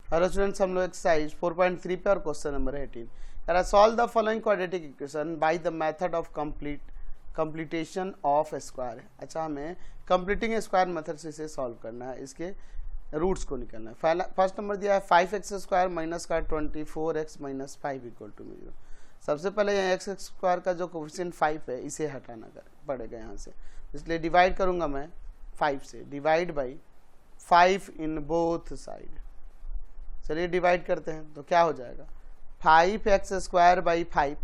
Hello students, हम लोग exercise 4.3 पे और क्वेश्चन नंबर 18 कह रहा solve the following quadratic equation by the method of completion of square. अच्छा, हमें कंप्लीटिंग स्क्वायर मेथड से इसे सॉल्व करना है, इसके रूट्स को निकालना है। फर्स्ट नंबर दिया है 5x स्क्वायर माइनस का 24x माइनस 5 इक्वल टू 0। सबसे पहले यहाँ एक्स स्क्वायर का जो कोफिशिएंट 5 है इसे हटाना पड़ेगा यहाँ से, इसलिए डिवाइड करूँगा मैं 5 से, divide by 5 in both side. चलिए डिवाइड करते हैं तो क्या हो जाएगा 5x स्क्वायर बाई 5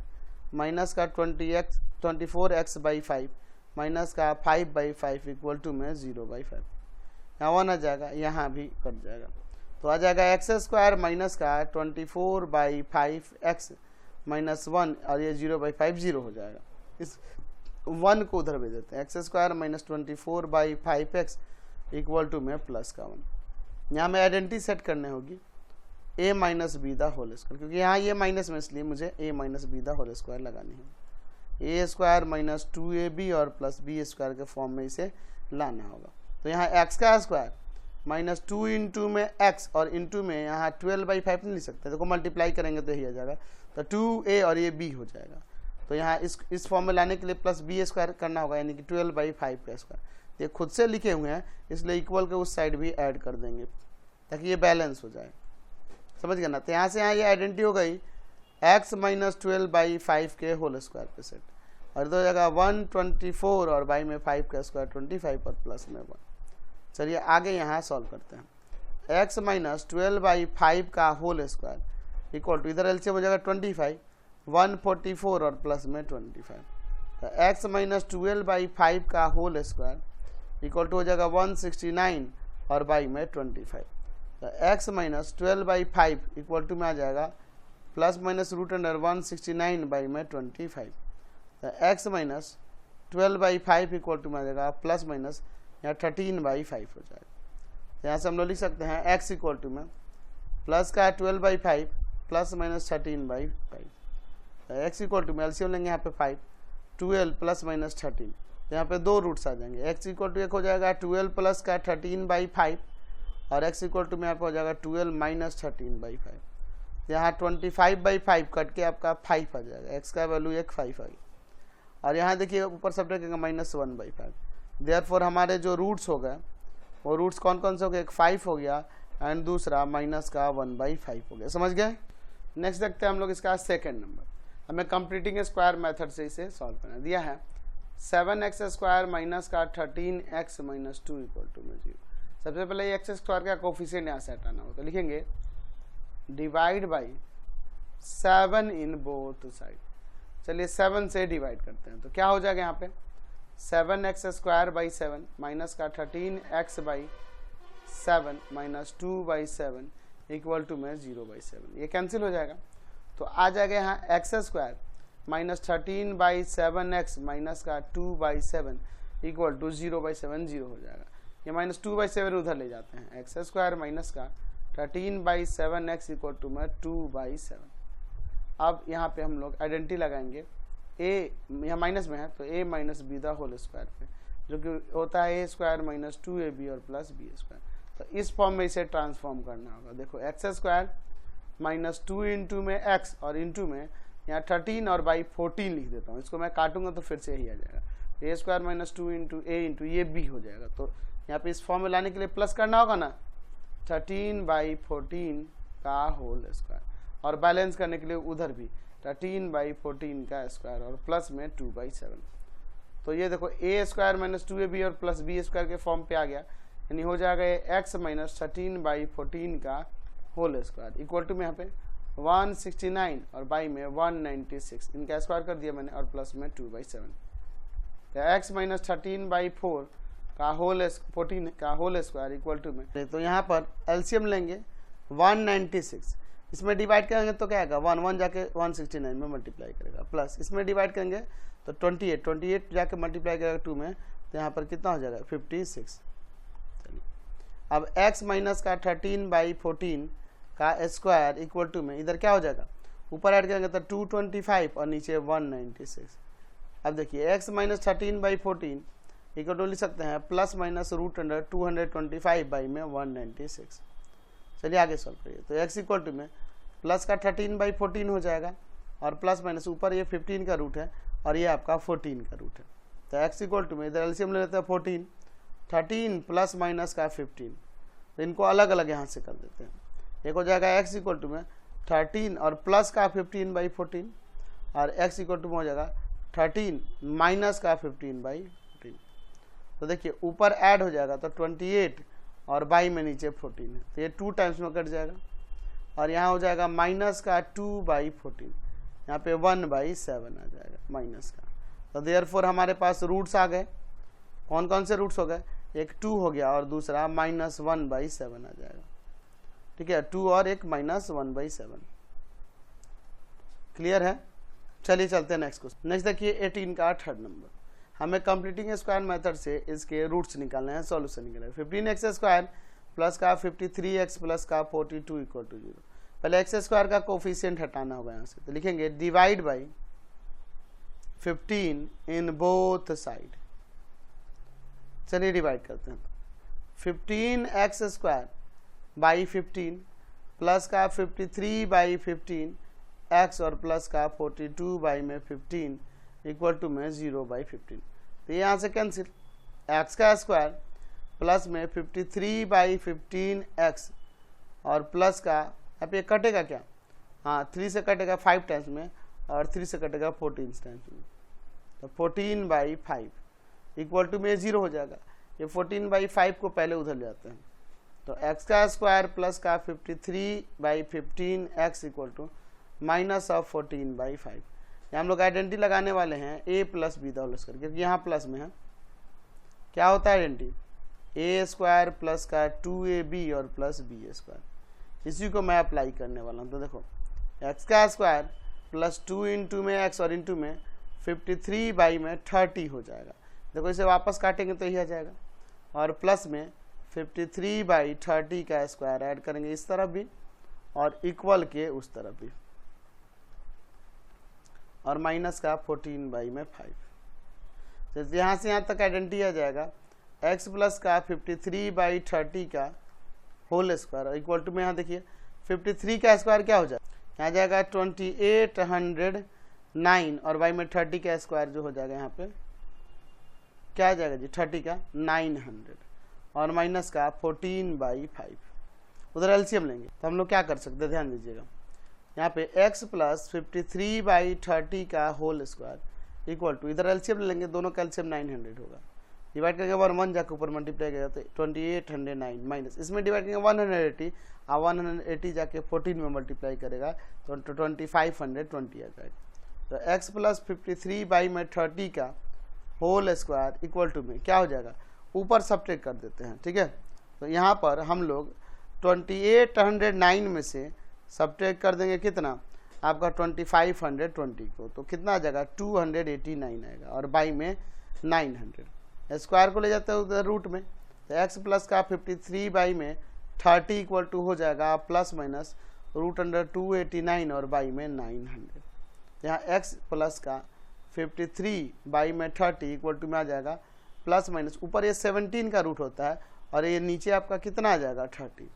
माइनस का 24x बाई 5 माइनस का 5 बाई 5 इक्वल टू में 0/5। यहाँ 1 आ जाएगा, यहाँ भी कट जाएगा तो आ जाएगा एक्स स्क्वायर माइनस का 24/5x माइनस 1 और ये 0/5 0 हो जाएगा। इस 1 को उधर भेज देते हैं, x square minus 24/5x equal to में प्लस का 1। यहाँ में आइडेंटिटी सेट करने होगी a minus b the whole square, क्योंकि यहाँ ये माइनस में, इसलिए मुझे a minus b the whole square लगानी है। a स्क्वायर माइनस 2ab और प्लस बी स्क्वायर के फॉर्म में इसे लाना होगा। तो यहाँ x का स्क्वायर माइनस 2 इंटू में x और इंटू में यहाँ 12/5 नहीं लिख सकते, देखो मल्टीप्लाई करेंगे तो यही आ जाएगा, तो 2a और ये b हो जाएगा। तो यहाँ इस फॉर्म में लाने के लिए प्लस बी स्क्वायर करना होगा, यानी कि 12/5 का स्क्वायर। ये खुद से लिखे हुए हैं, इसलिए इक्वल के उस साइड भी ऐड कर देंगे ताकि ये बैलेंस हो जाए, समझ गया ना। तो यहाँ से यहाँ ये आइडेंटिटी हो गई x माइनस 12/5 के होल स्क्वायर पे सेट, और तो हो जाएगा 124 और बाई में 5 का स्क्वायर 25 और प्लस में 1। चलिए आगे यहाँ सॉल्व करते हैं। x माइनस 12/5 का होल स्क्वायर इक्वल टू, इधर एलसीएम हो जाएगा 25, 144 और प्लस में 25। तो x माइनस 12/5 का होल स्क्वायर इक्वल टू हो जाएगा 169 और बाई में 25। तो x माइनस 12/5 इक्वल टू में आ जाएगा plus minus root under 169 by में 25। तो x माइनस 12/5 इक्वल टू में आ जाएगा प्लस माइनस यहाँ 13/5 हो जाएगा। तो यहाँ से हम लोग लिख सकते हैं x इक्वल टू में प्लस का 12/5 प्लस माइनस 13/5। तो x इक्वल टू में एलसीएम लेंगे यहाँ पे 5, 12 प्लस माइनस 13, तो यहाँ पे दो रूट्स आ जाएंगे। x इक्वल टू एक हो जाएगा 12 प्लस का 13/5 और x इक्वल टू में यहाँ पे हो जाएगा 12 माइनस 13/5। यहाँ 25/5 कट के आपका 5 आ जाएगा, x का वैल्यू एक 5 आ गई। और यहाँ देखिए ऊपर सब रखेंगे -1/5। देयरफॉर हमारे जो रूट्स हो गए वो रूट्स कौन कौन से हो गए, एक 5 हो गया एंड दूसरा माइनस का 1/5 हो गया, समझ गए। नेक्स्ट देखते हैं हम लोग इसका सेकेंड नंबर। हमें कंप्लीटिंग स्क्वायर मेथड से इसे सॉल्व करना दिया है 7x स्क्वायर माइनस का 13x माइनस 2 इक्वल टू में 0। सबसे पहले एक्स स्क्वायर का कोफिशिएंट यहाँ से हटाना हो, तो लिखेंगे divide by 7 in both side. चलिए 7 से डिवाइड करते हैं तो क्या हो जाएगा यहाँ पे 7x स्क्वायर बाई 7 माइनस का 13x by 7 minus 2/7 equal to में 0/7। ये कैंसिल हो जाएगा तो आ जाएगा यहाँ x square minus 13/7x minus का 2/7 इक्वल टू 0/7 0 हो जाएगा। ये माइनस 2/7 उधर ले जाते हैं, एक्स स्क्वायर माइनस का 13/7x इक्वल टू में 2/7। अब यहाँ पे हम लोग आइडेंटिटी लगाएंगे a, यहाँ माइनस में है तो a minus b the whole square पे, जो कि होता है a स्क्वायर माइनस 2ab और प्लस बी स्क्वायर। तो इस फॉर्म में इसे ट्रांसफॉर्म करना होगा। देखो एक्स स्क्वायर माइनस 2 इंटू में x और इंटू में यहाँ 13 और बाई 14 लिख देता हूँ, इसको मैं काटूंगा तो फिर से यही आ जाएगा a square minus 2 into a into ये b हो जाएगा। तो यहाँ पे इस फॉर्म में लाने के लिए प्लस करना होगा ना, 13/14 का होल स्क्वायर, और बैलेंस करने के लिए उधर भी 13/14 का स्क्वायर और प्लस में 2/7। तो ये देखो a स्क्वायर माइनस 2ab और प्लस b स्क्वायर के फॉर्म पे आ गया, यानी हो जाएगा x माइनस 13/14 का होल स्क्वायर इक्वल टू में यहाँ पे 169 और बाई में 196, इनका स्क्वायर कर दिया मैंने और प्लस में 2/7। तो x माइनस 13/4 का होल 14 का होल स्क्वायर इक्वल टू में, तो यहाँ पर एलसीएम लेंगे 196, इसमें डिवाइड करेंगे तो क्या आएगा 1 जाके 169 में मल्टीप्लाई करेगा, प्लस इसमें डिवाइड करेंगे तो 28 जाके मल्टीप्लाई करेगा 2 में, तो यहाँ पर कितना हो जाएगा 56। चलिए अब x माइनस का 13/14 का स्क्वायर इक्वल टू में इधर क्या हो जाएगा, ऊपर ऐड करेंगे तो 225 और नीचे 196। अब देखिए x माइनस 13/14 इक्वल टू लिख सकते हैं plus minus root under 225 by में 196। चलिए आगे सॉल्व करिए। तो x इक्वल टू में प्लस का 13/14 हो जाएगा और प्लस माइनस ऊपर ये 15 का रूट है और ये आपका 14 का रूट है। तो x इक्वल टू में इधर एलसीएम ले लेते हैं 14, 13 प्लस माइनस का 15, तो इनको अलग अलग यहाँ से कर देते हैं। एक हो जाएगा x इक्वल टू में 13 और प्लस का 15/14 और x इक्वल टू में हो जाएगा 13 माइनस का 15/14। तो देखिए ऊपर ऐड हो जाएगा तो 28 और बाई में नीचे 14 है, तो ये 2 टाइम्स में कट जाएगा और यहाँ हो जाएगा माइनस का 2/14, यहाँ पे 1/7 आ जाएगा माइनस का। तो देयरफॉर हमारे पास रूट्स आ गए। कौन कौन से रूट्स हो गए? एक 2 हो गया और दूसरा -1/7 आ जाएगा। ठीक है, 2 और एक -1/7। क्लियर है? चलिए चलते हैं नेक्स्ट क्वेश्चन। नेक्स्ट देखिए 18 का थर्ड नंबर। हमें कंप्लीटिंग स्क्वायर मेथड से इसके रूट्स निकालने हैं, सॉल्यूशन निकालना है। 15x² प्लस का 53x प्लस का 42 इक्वल टू 0। पहले x² का कोफिशिएंट हटाना होगा यहाँ से, तो लिखेंगे divide by 15 in both side. चलिए डिवाइड करते हैं। 15x² बाई 15 प्लस का 53/15 x और प्लस का 42/15 इक्वल टू में 0/15। तो यहाँ से कैंसिल, x का स्क्वायर प्लस में 53/15 x और प्लस का यहाँ पे कटेगा क्या? हाँ, 3 से कटेगा 5 टाइम्स में और 3 से कटेगा 14 टाइम्स में, तो 14/5 इक्वल टू में 0 हो जाएगा। ये 14/5 को पहले उधर ले जाते हैं, तो x का स्क्वायर प्लस का 53/15 x equal to minus of 14/5। यहाँ हम लोग आइडेंटिटी लगाने वाले हैं a plus b whole square, क्योंकि यहाँ प्लस में है। क्या होता है आइडेंटिटी? a² प्लस का 2ab और प्लस b²। इसी को मैं अप्लाई करने वाला हूँ। तो देखो x का स्क्वायर प्लस 2 इंटू में x और इंटू में 53/30 हो जाएगा। देखो इसे वापस काटेंगे तो यही आ जाएगा, और प्लस में 53/30 का स्क्वायर ऐड करेंगे इस तरफ भी और इक्वल के उस तरफ भी, और माइनस का 14/5। तो यहाँ से यहाँ तक आइडेंटिटी आ जाएगा। x प्लस का 53/30 का होल स्क्वायर इक्वल टू में, यहाँ देखिए 53 का स्क्वायर क्या हो जाएगा? यहाँ जाएगा 2809 और y में 30 का स्क्वायर जो हो जाएगा यहाँ पे क्या आ जाएगा जी? 30 का 900 और माइनस का 14/5। उधर एलसीएम लेंगे तो हम लोग क्या कर सकते हैं, ध्यान दीजिएगा। यहाँ पे x प्लस 53/30 का होल स्क्वायर इक्वल टू, इधर एलसीएम ले लेंगे, दोनों का एलसीएम 900 होगा। डिवाइड करेंगे 1 जाकर ऊपर मल्टीप्लाई करेगा तो 2809 माइनस इसमें डिवाइड करेंगे 180 और 180 जाके 14 में मल्टीप्लाई करेगा तो 2520 आ जाएगा। तो x प्लस 53/30 का होल स्क्वायर इक्वल टू में क्या हो जाएगा? ऊपर सब्ट्रैक्ट कर देते हैं। ठीक है, तो यहाँ पर हम लोग 2809 में से सब्ट्रैक्ट कर देंगे कितना? आपका 2520 को, तो कितना आ जाएगा? 289 आएगा और बाई में 900। स्क्वायर को ले जाते हैं उधर रूट में, तो x प्लस का 53 बाई में 30 इक्वल टू हो जाएगा प्लस माइनस √289 और बाई में 900। यहाँ x प्लस का 53 बाई में 30 इक्वल टू में आ जाएगा प्लस माइनस, ऊपर ये 17 का रूट होता है और ये नीचे आपका कितना आ जाएगा? 30।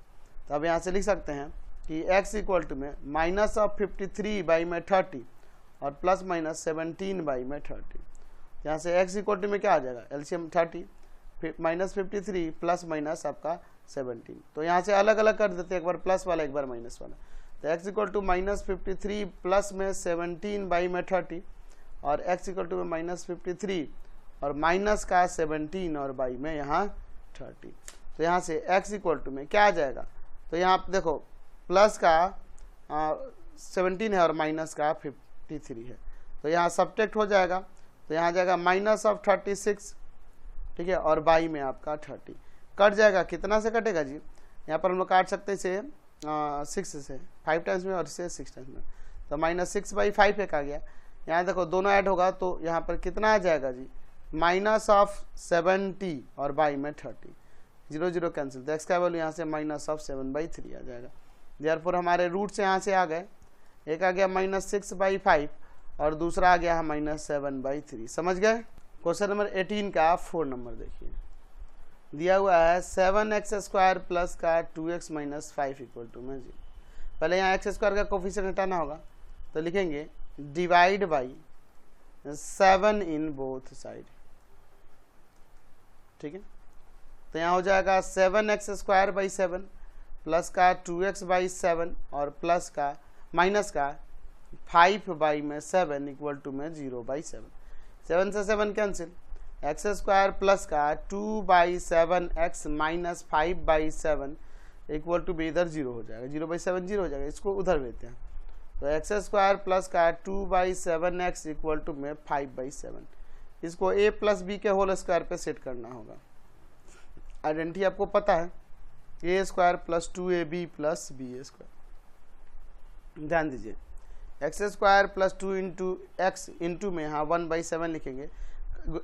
तो अब यहाँ से लिख सकते हैं कि x इक्वल टू में माइनस ऑफ 53 बाई में 30 और प्लस माइनस 17 बाई में 30। यहाँ से x इक्वल टू में क्या आ जाएगा? एलसीएम 30 माइनस 53 प्लस माइनस आपका 17। तो यहाँ से अलग अलग कर देते हैं, एक बार प्लस वाला एक बार माइनस वाला। तो x equal to minus 53 plus में 17 बाई में 30 और x इक्वल टू में माइनस 53 और माइनस का 17 और बाई में यहाँ 30। तो यहाँ से x इक्वल टू में क्या आ जाएगा? तो यहाँ आप देखो प्लस का 17 है और माइनस का 53 है, तो यहाँ सब्ट्रैक्ट हो जाएगा। तो यहाँ जाएगा माइनस ऑफ 36, ठीक है, और बाई में आपका 30 कट जाएगा। कितना से कटेगा जी? यहाँ पर हम लोग काट सकते हैं इसे 6 से 5 टाइम्स में और इसे 6 टाइम्स में, तो -6/5 एक आ गया। यहाँ देखो दोनों ऐड होगा तो यहाँ पर कितना आ जाएगा जी? माइनस ऑफ 70 और बाई में 30, 0 0 कैंसिल, तो x का वैल्यू यहाँ से माइनस ऑफ 7/3 आ जाएगा। देयरफॉर हमारे रूट्स यहाँ से आ गए, एक आ गया -6/5 और दूसरा आ गया है -7/3। समझ गए? क्वेश्चन नंबर 18 का 4 नंबर देखिए। दिया हुआ है 7x² प्लस का 2x माइनस 5 इक्वल टू में 0। पहले यहाँ x² का कोफिशिएंट हटाना होगा, तो लिखेंगे divide by 7 in both side. ठीक है, तो यहाँ हो जाएगा 7x² बाई 7 प्लस का 2x बाई 7 और प्लस का माइनस का 5 बाई में 7 इक्वल टू में 0 बाई 7। 7 से 7 कैंसिल, x² प्लस का 2 by 7x minus 5 by 7 equal to भी इधर 0 हो जाएगा, 0 बाई 7 0 हो जाएगा, इसको उधर भेजते हैं। तो x² प्लस का 2 बाई 7x इक्वल टू में 5 बाई 7, इसको a प्लस बी के होल स्क्वायर पे सेट करना होगा। आइडेंटिटी आपको पता है, a² plus 2ab plus b²। ध्यान दीजिए, x² plus 2 into x into में यहाँ 1 बाई 7 लिखेंगे,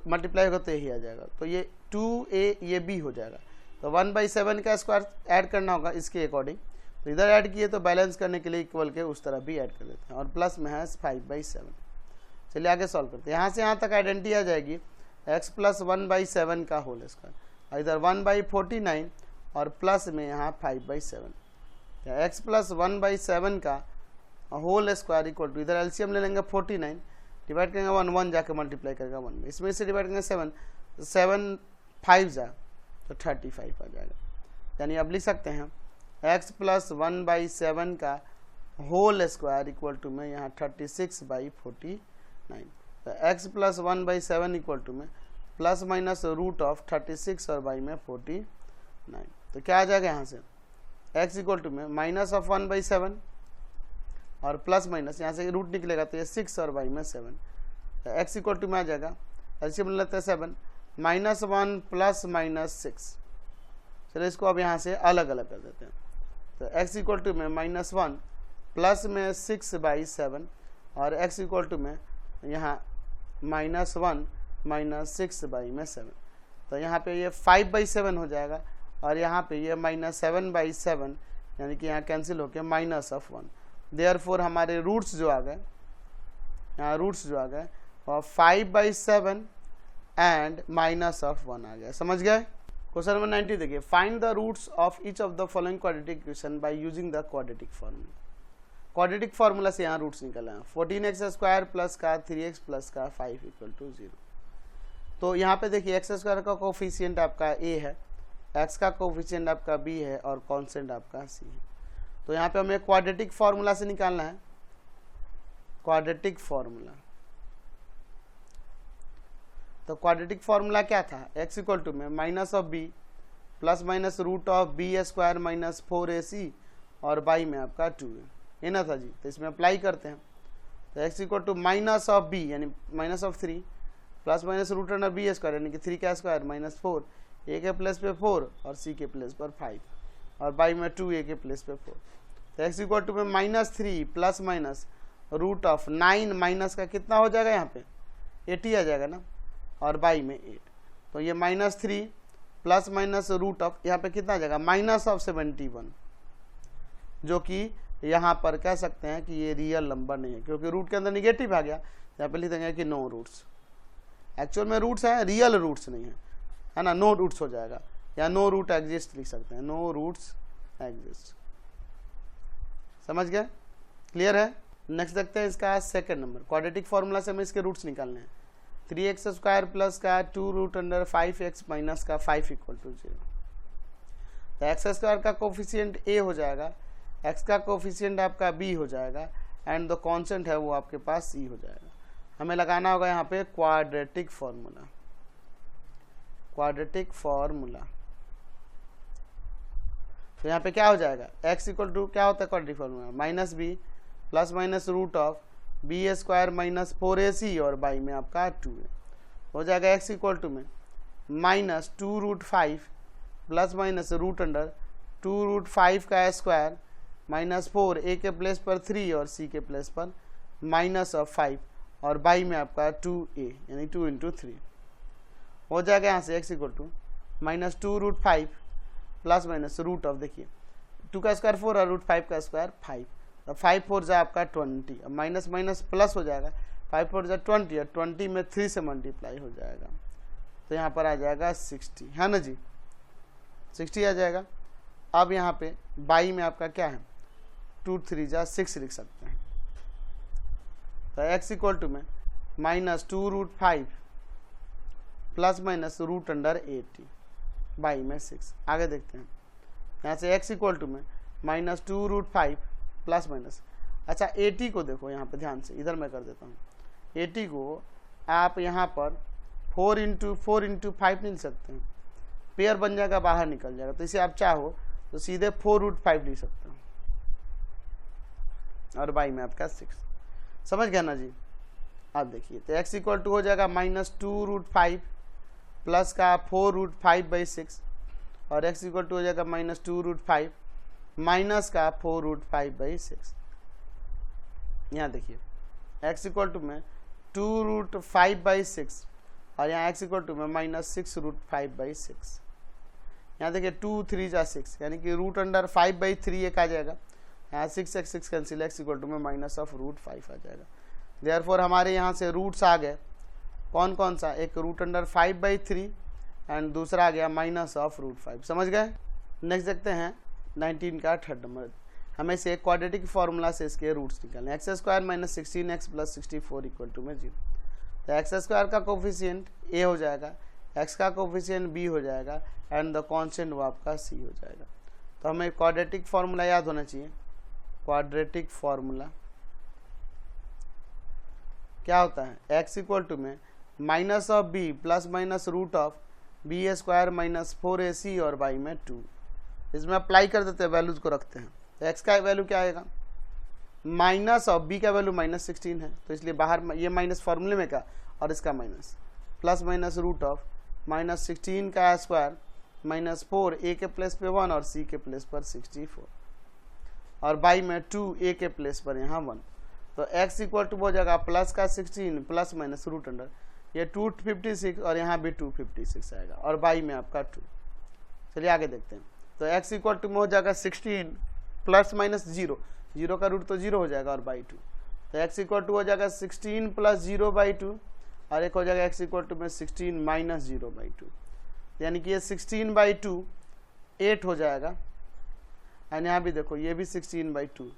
मल्टीप्लाई होगा तो यही आ जाएगा, तो ये 2a ये b हो जाएगा। तो 1 बाई 7 का स्क्वायर ऐड करना होगा इसके अकॉर्डिंग, तो इधर ऐड किए तो बैलेंस करने के लिए इक्वल के उस तरह भी ऐड कर देते हैं, और प्लस में है 5 बाई 7। चलिए आगे सॉल्व करते हैं। यहाँ से यहाँ तक आइडेंटिटी आ जाएगी x प्लस 1 बाई 7 का होल स्क्वायर, और इधर 1 बाई 49 और प्लस में यहाँ 5 बाई 7। x प्लस 1 बाई 7 का होल स्क्वायर इक्वल टू, इधर एलसीएम ले लेंगे 49, डिवाइड करेंगे 1 1 जाके मल्टीप्लाई करेगा 1 में, इसमें से डिवाइड करेंगे 7 7 5 जा तो 35 आ जाएगा। यानी अब लिख सकते हैं x प्लस 1 बाई 7 का होल स्क्वायर इक्वल टू में यहाँ 36 बाई 49। तो x plus 1 by 7 equal to में प्लस माइनस रूट ऑफ 36 और बाई में 49। तो क्या आ जाएगा यहाँ से x इक्वल टू में माइनस ऑफ 1 बाई 7 और प्लस माइनस यहाँ से रूट निकलेगा तो ये 6 और बाई में 7। तो x इक्वल टू में आ जाएगा, एलसीएम लेते हैं 7 माइनस 1 प्लस माइनस 6। चलिए इसको अब यहाँ से अलग अलग कर देते हैं। तो x इक्वल टू में माइनस 1 प्लस में 6 बाई 7 और x इक्वल टू में यहाँ माइनस 1 माइनस 6 बाई में 7। तो यहाँ पे ये 5 बाई 7 हो जाएगा, और यहाँ पे ये माइनस 7 बाई 7, यानी कि यहाँ कैंसिल होकर माइनस ऑफ 1। देयरफॉर हमारे रूट्स जो आ गए, यहाँ रूट्स जो आ गए और 5 बाई 7 एंड माइनस ऑफ 1 आ गया। समझ गए? क्वेश्चन नंबर 90 देखिए, find the roots of each of the following quadratic equation by using the quadratic formula. Quadratic formula से यहाँ रूट्स निकल आए, 14x² प्लस का 3x प्लस का 5 इक्वल टू 0। तो यहाँ पे देखिए x² का कोफिशिएंट आपका a है, x का कोफिशिएंट आपका b है और कांस्टेंट आपका c है। तो यहाँ पे हमें क्वाड्रेटिक फार्मूला से निकालना है, क्वाड्रेटिक फार्मूला। तो क्वाड्रेटिक फार्मूला क्या था, x इक्वल टू में minus of b plus minus root of b² minus 4ac और बाई में आपका 2 है, ये ना था जी। तो इसमें अप्लाई करते हैं, तो x equal to minus of b यानी minus of 3 plus minus root under b² यानी कि 3 का स्क्वायर माइनस 4, a के प्लेस पे 4 और c के प्लेस पर 5 और बाई में 2 a के प्लेस पे 4। तो x इक्वल टू में minus 3 plus minus root of 9 minus का कितना हो जाएगा यहाँ पे 80 आ जाएगा ना, और बाई में 8। तो ये minus 3 plus minus root of यहाँ पे कितना आ जाएगा माइनस ऑफ 71, जो कि यहाँ पर कह सकते हैं कि ये रियल नंबर नहीं है, क्योंकि रूट के अंदर निगेटिव आ गया। यहाँ पे लिख देंगे कि नो रूट्स, एक्चुअल में रूट्स हैं, रियल रूट्स नहीं है ना, नो रूट्स हो जाएगा, या नो रूट एग्जिस्ट लिख सकते हैं, नो रूट्स एग्जिस्ट। समझ गए? क्लियर है? नेक्स्ट देखते हैं इसका सेकंड नंबर। क्वाड्रेटिक फार्मूला से हमें इसके रूट्स निकालने हैं, 3x² प्लस का 2 रूट अंडर 5x माइनस का 5 इक्वल टू 0। तो x² का कोफिशिएंट a हो जाएगा, x का कोफिशिएंट आपका b हो जाएगा, एंड द कांस्टेंट है वो आपके पास c हो जाएगा। हमें लगाना होगा यहाँ पे क्वाड्रेटिक फार्मूला, क्वाड्रेटिक फार्मूला। तो यहाँ पे क्या हो जाएगा, x इक्वल टू क्या होता है quadratic formula, minus b plus minus root of b² minus 4ac और बाई में आपका 2 है, हो जाएगा x इक्वल टू में minus 2 root 5 plus minus root under 2 root 5 का स्क्वायर माइनस 4, a के प्लेस पर 3 और c के प्लेस पर माइनस ऑफ 5 और बाई में आपका 2a यानी 2 इंटू 3 हो जाएगा। यहाँ से x equal to minus 2 root 5 plus minus root of, देखिए 2 का स्क्वायर 4 और रूट 5 का स्क्वायर 5, तो 5 4 जा आपका 20, अब माइनस माइनस प्लस हो जाएगा, 5 4 जा 20 और 20 में 3 से मल्टीप्लाई हो जाएगा, तो यहाँ पर आ जाएगा 60, है ना जी। 60 आ जाएगा। अब यहाँ पे बाई में आपका क्या है, 2 3 जा 6 लिख सकते हैं। तो x इक्वल टू में -2√5 प्लस माइनस √80 बाई में 6। आगे देखते हैं, यहाँ से x इक्वल टू में -2√5 प्लस माइनस, अच्छा 80 को देखो यहाँ पे ध्यान से, इधर मैं कर देता हूँ। 80 को आप यहाँ पर 4 × 5 नहीं लिख सकते हैं, पेयर बन जाएगा, बाहर निकल जाएगा। तो इसे आप चाहो तो सीधे 4√5 लिख सकते हो और बाई में आपका 6। समझ गया ना जी। अब देखिए, तो x इक्वल टू हो जाएगा -2√5 प्लस का 4√5/6 और x इक्वल टू हो जाएगा -2√5 माइनस का 4√5/6। यहाँ देखिए x इक्वल टू में 2√5/6 और यहाँ x इक्वल टू में -6√5/6। यहाँ देखिए 2 3 जा 6 यानी कि √5/3 एक आ जाएगा। यहाँ 6 कैंसिल, x इक्वल टू में -√5 आ जाएगा। देयरफॉर हमारे यहाँ से रूट्स आ गए, कौन कौन सा, एक √5/3 एंड दूसरा आ गया -√5। समझ गए। नेक्स्ट देखते हैं 19 का थर्ड नंबर। हमें से क्वाड्रेटिक फार्मूला से इसके रूट्स निकालने। x² - 16x + 64 = 0। तो x² का कोफिशिएंट a हो जाएगा, x का कोफिशिएंट b हो जाएगा एंड द कांस्टेंट वो आपका c हो जाएगा। तो हमें क्वाड्रेटिक फार्मूला याद होना चाहिए। क्वाड्रेटिक फार्मूला क्या होता है, x इक्वल टू में -b plus minus √b² - 4ac और y में 2। इसमें अप्लाई कर देते हैं, वैल्यूज को रखते हैं। तो x का वैल्यू क्या आएगा, माइनस और b का वैल्यू -16 है, तो इसलिए बाहर ये माइनस फार्मूले में का और इसका माइनस, प्लस माइनस √16 का स्क्वायर -4 a के प्लेस पे 1 और c के प्लेस पर 64 और y में 2 a के प्लेस पर यहाँ 1। तो x इक्वल टू हो जाएगा प्लस का 16 प्लस माइनस √, ये 256 और यहाँ भी 256 आएगा और y में आपका 2। चलिए आगे देखते हैं। तो x इक्वल टू में हो जाएगा 16 प्लस माइनस 0, 0 का रूट तो 0 हो जाएगा और बाई 2। तो x इक्वल टू हो जाएगा 16 + 0/2 और एक हो जाएगा x इक्वल टू में 16 - 0/2, यानी कि ये 16/2 8 हो जाएगा एंड यहाँ भी देखो ये भी 16/2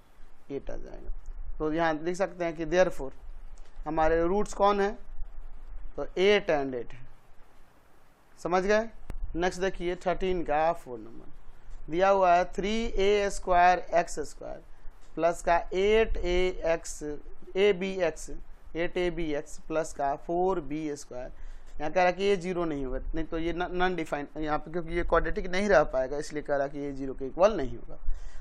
8 आ जाएगा। तो यहाँ लिख सकते हैं कि देयरफॉर हमारे रूट्स कौन है, तो 8 एंड 8 है। समझ गए। नेक्स्ट देखिए 13 का 4 नंबर दिया हुआ है 3a² x² प्लस का 8abx प्लस का 4b²। यहाँ कह रहा कि ये 0 नहीं होगा, नहीं तो ये नॉन डिफाइंड यहाँ पे, क्योंकि ये क्वाड्रेटिक नहीं रह पाएगा, इसलिए कह रहा कि ये 0 के इक्वल नहीं होगा।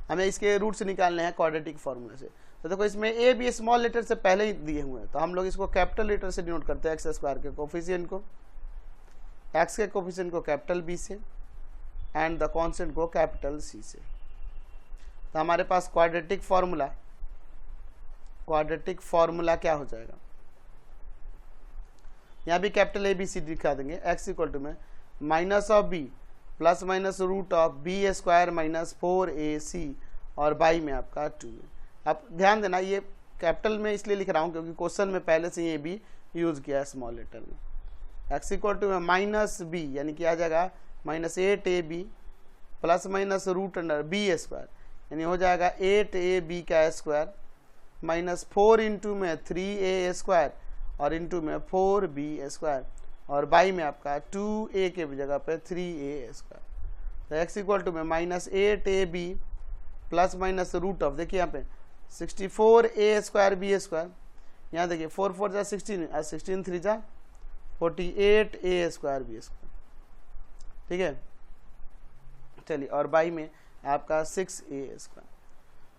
हमें इसके रूट्स निकालने हैं क्वाड्रेटिक फार्मूले से। तो देखो इसमें ए बी स्मॉल लेटर से पहले ही दिए हुए हैं, तो हम लोग इसको कैपिटल लेटर से डिनोट करते हैं। x² के कोफिशिएंट को, x के कोफिशिएंट को कैपिटल B से एंड द कांस्टेंट को कैपिटल C से। तो हमारे पास क्वाड्रेटिक फार्मूला क्या हो जाएगा, यहाँ भी कैपिटल ABCD दिखा देंगे। x इक्वल टू में -b plus minus √b² - 4ac और y में आपका 2 है। अब ध्यान देना, ये कैपिटल में इसलिए लिख रहा हूँ क्योंकि क्वेश्चन में पहले से ये भी यूज किया है स्मॉल लेटर में। x इक्वल टू में -b यानी कि आ जाएगा -8ab प्लस माइनस √b² यानी हो जाएगा 8ab का स्क्वायर -4 इंटू में 3a² और इंटू में 4b² और y में आपका 2a के जगह पे 3a²। तो x इक्वल टू में -8ab प्लस माइनस √ देखिए यहाँ पे 64a²b²। यहाँ देखिए 4 4 जा 16 और 16 3 जा 48a²b²। ठीक है, चलिए और y में आपका 6a²।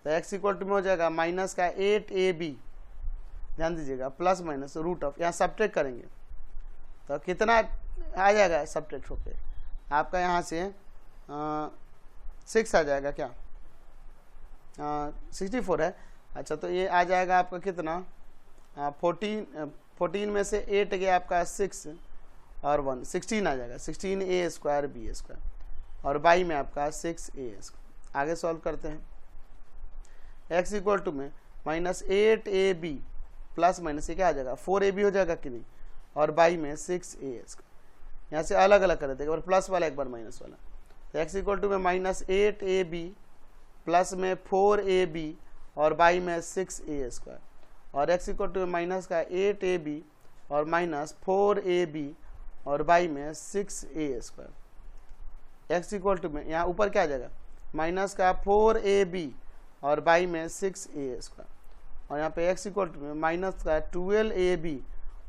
तो x इक्वल टू में हो जाएगा माइनस का 8ab, ध्यान दीजिएगा, प्लस माइनस √ यहाँ सब्ट्रैक्ट करेंगे तो कितना आ जाएगा सब्ट्रैक्ट होके आपका यहाँ से 6 आ जाएगा, क्या 64 है। अच्छा तो ये आ जाएगा आपका कितना 14 में से 8 गया आपका 6 और 1 16 आ जाएगा, 16a²b² और y में आपका 6a²। आगे सॉल्व करते हैं। x इक्वल टू में -8ab प्लस माइनस ये क्या आ जाएगा 4ab हो जाएगा कि नहीं, और y में 6a²। यहाँ से अलग अलग कर देते हैं, एक बार प्लस वाला एक बार माइनस वाला। तो x इक्वल टू में -8ab प्लस में 4ab और बाई में 6a² और x इक्वल टू में माइनस का 8ab और माइनस 4ab और बाई में 6a²। x इक्वल टू में यहाँ ऊपर क्या आ जाएगा, माइनस का 4ab और बाई में 6a² और यहाँ पे x इक्वल टू में माइनस का 12ab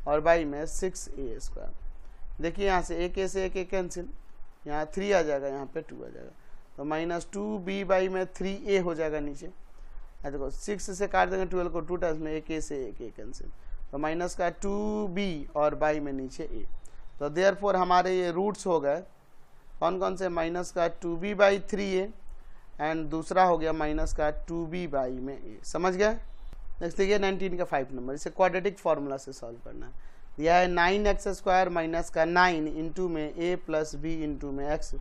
और बाई में 6a²। देखिए यहाँ से एक से एक कैंसिल, यहाँ 3 आ जाएगा, यहाँ पे 2 आ जाएगा, तो -2b बाई में 3a हो जाएगा नीचे। देखो 6 से काट देंगे 12 को 2 टाइम्स में, एक से एक कैंसिल, तो माइनस का 2b और बाई में नीचे a। तो देयरफॉर हमारे ये रूट्स हो गए कौन कौन से, माइनस का 2b बाई 3a एंड दूसरा हो गया माइनस का 2b बाई में a। समझ गए। नेक्स्ट देखिए 19 का 5 नंबर, इसे क्वाड्रेटिक फार्मूला से सॉल्व करना है। दिया है 9x² माइनस का 9 इंटू में a प्लस b इंटू में x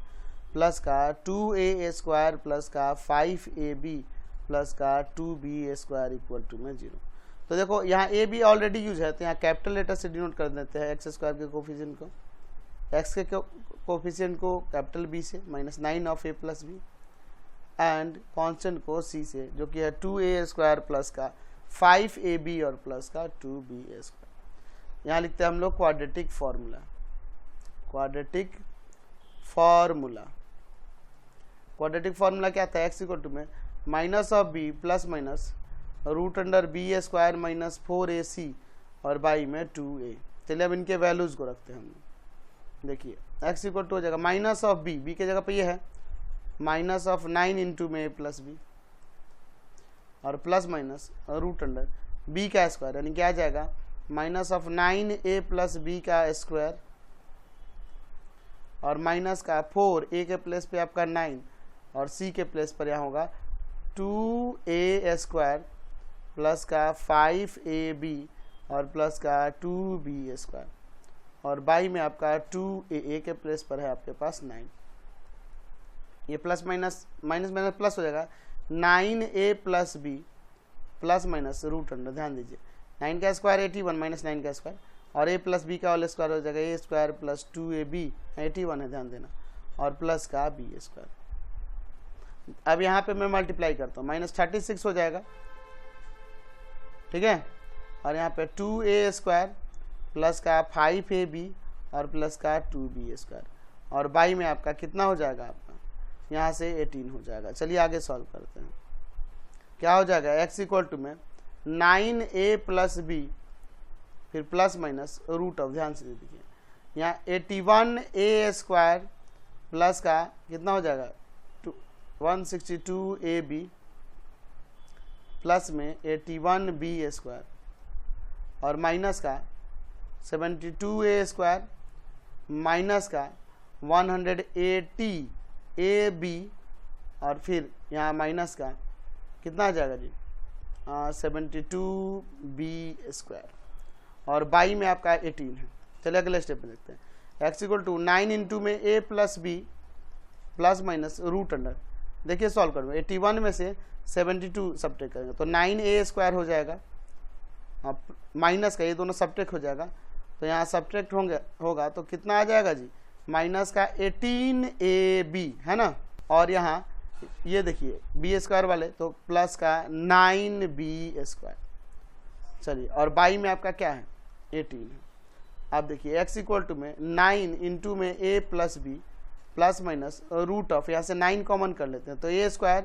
प्लस का 2a² प्लस का 5ab प्लस का 2b² इक्वल टू में 0। तो देखो यहाँ a b ऑलरेडी यूज है, तो यहाँ कैपिटल लेटर से डिनोट कर देते हैं x² के कोफिशिएंट को, x के कोफिशिएंट को कैपिटल B से -9 of a plus b and constant को c से, जो कि है 2a² प्लस का 5ab और प्लस का 2b²। यहाँ लिखते हैं हम लोग क्वाड्रेटिक फार्मूला। क्वाड्रेटिक फार्मूला क्या था, x इक्वल टू में minus of b plus minus √b² minus 4ac और बाई में 2a। चलिए अब इनके वैल्यूज को रखते हैं हम। देखिए x इक्वल टू हो जाएगा माइनस ऑफ b के जगह पे ये है माइनस ऑफ 9 इंटू में a प्लस b और प्लस माइनस √b का स्क्वायर, यानी क्या आ जाएगा minus of 9a plus b का स्क्वायर और माइनस का 4a के प्लेस पे आपका 9 और c के प्लेस पर यहाँ होगा 2a² प्लस का 5ab और प्लस का 2b² और बाई में आपका 2a के प्लेस पर है आपके पास 9। ये प्लस माइनस माइनस प्लस हो जाएगा 9a plus b plus minus √, ध्यान दीजिए 9 का स्क्वायर 81 माइनस 9 का स्क्वायर और a प्लस b का होल स्क्वायर हो जाएगा a² प्लस 2ab 81 है, ध्यान देना, और प्लस का b²। अब यहाँ पे मैं मल्टीप्लाई करता हूँ, -36 हो जाएगा, ठीक है, और यहाँ पे 2a² प्लस का 5ab और प्लस का 2b² और बाई में आपका कितना हो जाएगा, आपका यहाँ से 18 हो जाएगा। चलिए आगे सॉल्व करते हैं। क्या हो जाएगा, x इक्वल टू में 9a प्लस b फिर प्लस माइनस √, ध्यान से देखिए यहाँ 81a² प्लस का कितना हो जाएगा 162ab प्लस में 81b² और माइनस का 72a² माइनस का 180ab और फिर यहाँ माइनस का कितना आ जाएगा जी 72b² और बाई में आपका 18 है। चलिए अगले स्टेप में देखते हैं। x इक्वल टू 9 इंटू में a plus b plus minus √, देखिए सॉल्व करूँगा 81 में से 72 सब्ट्रैक्ट करेंगे तो 9a² हो जाएगा, माइनस का ये दोनों सब्ट्रैक्ट हो जाएगा, तो यहाँ सब्ट्रैक्ट होगा तो कितना आ जाएगा जी माइनस का 18ab है ना, और यहाँ ये देखिए b² वाले तो प्लस का 9b²। चलिए और बाई में आपका क्या है 18 है। आप देखिए x इक्वल टू में 9 इंटू में a plus b plus minus √, यहाँ से 9 कॉमन कर लेते हैं तो a²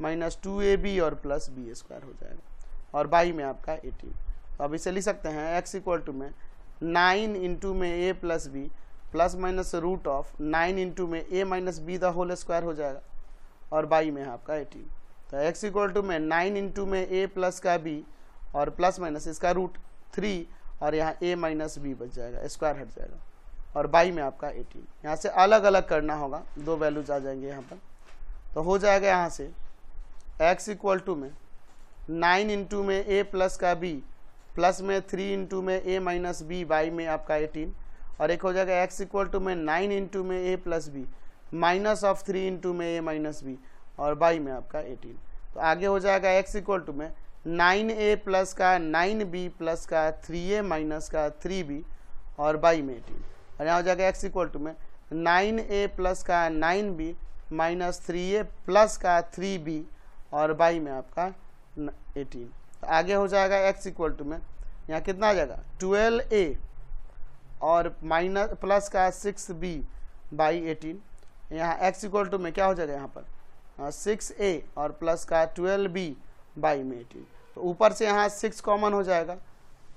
माइनस 2ab और प्लस b² हो जाएगा और बाई में आपका 18। तो अब इसे लिख सकते हैं x इक्वल टू में 9 इंटू में a plus b plus minus √9 into में a minus b the whole square हो जाएगा और बाई में है आपका 18। तो x इक्वल टू में 9 इंटू में a प्लस का b और प्लस माइनस इसका √3 और यहाँ a माइनस b बच जाएगा, स्क्वायर हट जाएगा और बाई में आपका 18। यहाँ से अलग अलग करना होगा, दो वैल्यूज आ जाएंगे यहाँ पर, तो हो जाएगा यहाँ से x इक्वल टू में 9 इंटू में a प्लस का b प्लस में 3 इंटू में a माइनस b बाई में आपका 18 और एक हो जाएगा x इक्वल टू में 9 इंटू में a plus b minus of 3 into में a माइनस b और बाई में आपका 18। तो आगे हो जाएगा x इक्वल टू में 9a प्लस का 9b प्लस का 3a माइनस का 3b और बाई में 18 और यहाँ हो जाएगा x इक्वल टू में 9a प्लस का 9b माइनस 3a प्लस का 3b और बाई में आपका 18। तो आगे हो जाएगा x इक्वल टू में यहाँ कितना आ जाएगा 12a और माइनस प्लस का 6b बाई 18। यहाँ x इक्वल टू में क्या हो जाएगा यहाँ पर 6a और प्लस का 12b बाई में 18। तो ऊपर से यहाँ 6 कॉमन हो जाएगा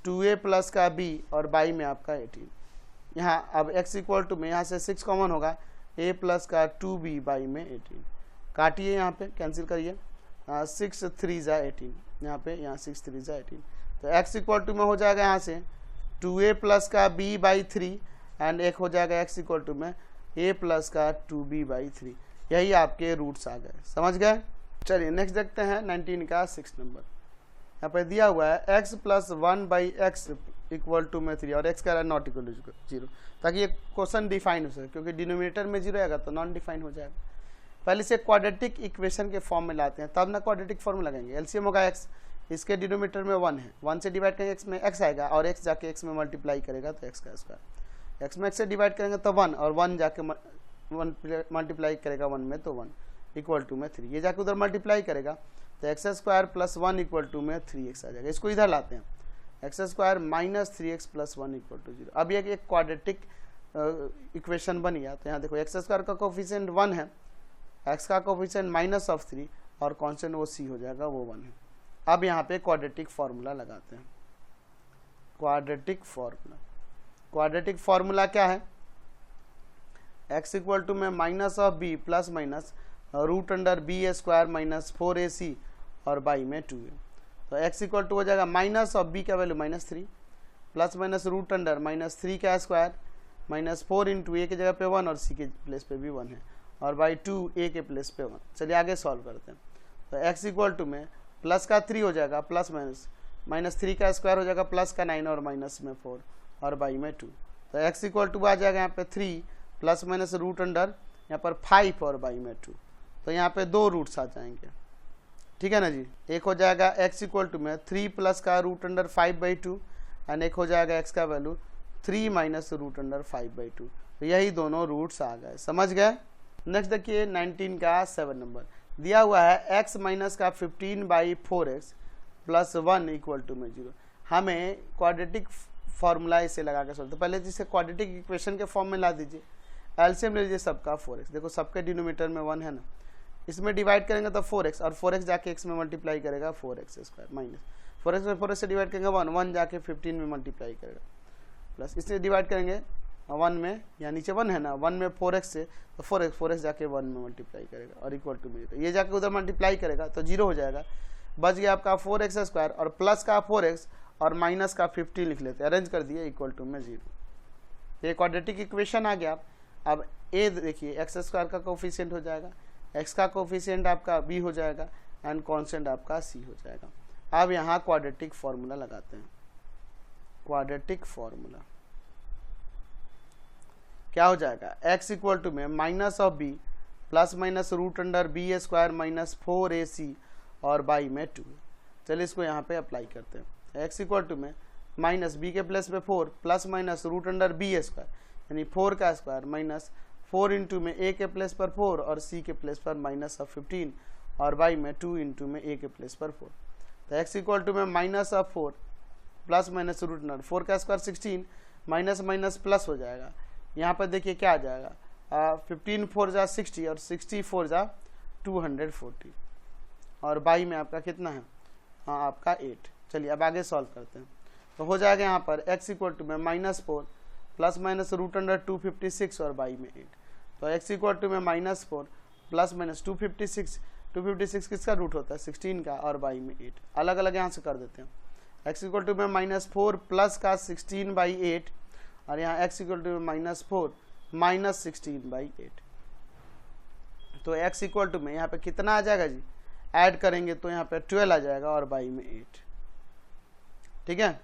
2a प्लस का b और बाई में आपका 18। यहाँ अब x इक्वल टू में यहाँ से 6 कॉमन होगा a प्लस का 2b बाई में 18। काटिए यहाँ पे कैंसिल करिए 6 3 जा 18 यहाँ पे यहाँ 6 3 जा 18। तो x इक्वल टू में हो जाएगा यहाँ से 2a प्लस का b बाई 3 एंड एक हो जाएगा x इक्वल टू में a प्लस का 2b बाई 3। यही आपके रूट्स आ गए, समझ गए। चलिए नेक्स्ट देखते हैं 19 का 6 नंबर। यहाँ पे दिया हुआ है x plus 1 by x equal to में 3 और x कह रहा है नॉट इक्वल टू 0, ताकि ये क्वेश्चन डिफाइन हो सके, क्योंकि डिनोमिनेटर में 0 आएगा तो नॉन डिफाइन हो जाएगा। पहले से क्वाड्रेटिक इक्वेशन के फॉर्म में लाते हैं, तब ना क्वाड्रेटिक फॉर्म लगाएंगे। एलसीएम होगा x, इसके डिनोमिनेटर में 1 है, 1 से डिवाइड करेंगे x में x आएगा और x जाके x में मल्टीप्लाई करेगा तो x का स्क्वायर, x में x से डिवाइड करेंगे तो 1 और 1 जाके 1 मल्टीप्लाई करेगा 1 में तो 1 इक्वल टू में 3, ये जाके उधर मल्टीप्लाई करेगा तो x square plus 1 equal to में 3x आ जाएगा। इसको इधर लाते हैं x square minus 3x plus 1 equal to 0। अब ये एक क्वाड्रेटिक इक्वेशन बन गया। तो यहाँ देखो एक्स स्क्वायर का कोफिशिएंट 1 है, x का कोफिशिएंट माइनस ऑफ 3 और कॉन्स्टेंट वो c हो जाएगा, वो 1 है। अब यहाँ पे क्वाड्रेटिक फार्मूला लगाते हैं। क्वाड्रेटिक फार्मूला क्या है, x इक्वल टू में minus of b plus minus root under b square minus 4ac और बाई में 2a। तो x इक्वल टू हो जाएगा माइनस ऑफ b का value minus 3 plus minus root under minus 3 का स्क्वायर माइनस 4 इंटू a की जगह पे 1 और c के प्लेस पे भी 1 है और बाई 2 a के प्लेस पे 1। चलिए आगे सॉल्व करते हैं। तो x इक्वल टू में प्लस का 3 हो जाएगा प्लस माइनस 3 का स्क्वायर हो जाएगा प्लस का 9 और माइनस में 4 और बाई में 2। तो x इक्वल टू आ जाएगा यहाँ पे 3 प्लस माइनस रूट अंडर यहाँ पर 5 और बाई में 2। तो यहाँ पे 2 रूट्स आ जाएंगे, ठीक है ना जी। एक हो जाएगा x इक्वल टू में 3 प्लस का रूट अंडर 5/2 एंड एक हो जाएगा x का वैल्यू 3 माइनस रूट अंडर 5/2। तो यही दोनों रूट्स आ गए, समझ गए। नेक्स्ट देखिए 19 का 7 नंबर दिया हुआ है x माइनस का 15/4x प्लस 1 इक्वल टू में 0। हमें क्वाड्रेटिक फार्मूला इसे लगा के सोचते, पहले जिसे क्वाड्रेटिक इक्वेशन के फॉर्म में ला दीजिए, एलसीएम ले लीजिए सबका 4x। देखो सबके डिनोमिनेटर में 1 है ना, इसमें डिवाइड करेंगे तो 4x और 4x जाके x में मल्टीप्लाई करेगा 4x स्क्वायर माइनस 4x में 4x से डिवाइड करेंगे 1 जाके 15 में मल्टीप्लाई करेगा प्लस इससे डिवाइड करेंगे 1 में, या नीचे 1 है ना, 1 में 4x से तो 4x जाके 1 में मल्टीप्लाई करेगा और इक्वल टू में 0, ये जाके उधर मल्टीप्लाई करेगा तो 0 हो जाएगा। बच गया आपका 4x स्क्वायर और प्लस का 4x और माइनस का 15 लिख लेते हैं, अरेंज कर दिए इक्वल टू में 0। ये क्वाड्रेटिक इक्वेशन आ गया। अब ए देखिए एक्स स्क्वायर का कोफिशिएंट हो जाएगा, x का कोफिशिएंट आपका b हो जाएगा एंड कांस्टेंट आपका c हो जाएगा। अब यहाँ क्वाड्रेटिक फार्मूला लगाते हैं। क्वाड्रेटिक फार्मूला क्या हो जाएगा, x इक्वल टू में minus of b plus minus root under b square minus 4ac और बाई में 2। चलिए इसको यहाँ पे अप्लाई करते हैं। x इक्वल टू में माइनस b के प्लेस पे 4 plus minus root under b square यानी 4 का स्क्वायर माइनस 4 इंटू में a के प्लेस पर 4 और c के प्लेस पर माइनस ऑफ 15 और बाई में 2 इंटू में a के प्लेस पर 4। तो x इक्वल टू में minus of 4 plus minus root under 4 का स्क्वायर 16 माइनस माइनस प्लस हो जाएगा। यहाँ पर देखिए क्या आ जाएगा 15 4 जा 60 और 60 4 जा 240 और बाई में आपका कितना है, हाँ आपका 8। चलिए अब आगे सॉल्व करते हैं। तो हो जाएगा यहाँ पर x इक्वल टू में minus 4 plus minus root under 256 और बाई में 8। तो x इक्वल टू में माइनस 4 प्लस माइनस 256 किसका रूट होता है 16 का और बाई में 8। अलग अलग यहाँ से कर देते हैं। x इक्वल टू में माइनस 4 प्लस का 16/8 और यहाँ x इक्वल टू में माइनस 4 माइनस 16/8। तो x इक्वल टू में यहाँ पे कितना आ जाएगा जी, ऐड करेंगे तो यहाँ पे 12 आ जाएगा और बाई में 8, ठीक है।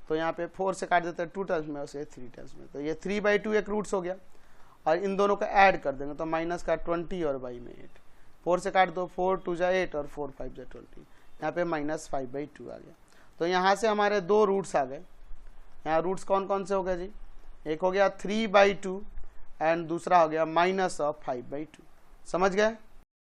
तो यहाँ पे 4 से काट देते हैं 2 टर्म्स में और 3 टर्म्स में। तो ये 3/2 एक रूट्स हो गया और इन दोनों को ऐड कर देंगे तो माइनस का 20 और बाई में 8। 4 से काट दो 4 2 जा 8 और 4 5 जा 20, यहाँ पे माइनस 5/2 आ गया। तो यहाँ से हमारे 2 रूट्स आ गए। यहाँ रूट्स कौन कौन से हो गए जी, एक हो गया 3/2 एंड दूसरा हो गया माइनस ऑफ 5/2। समझ गए।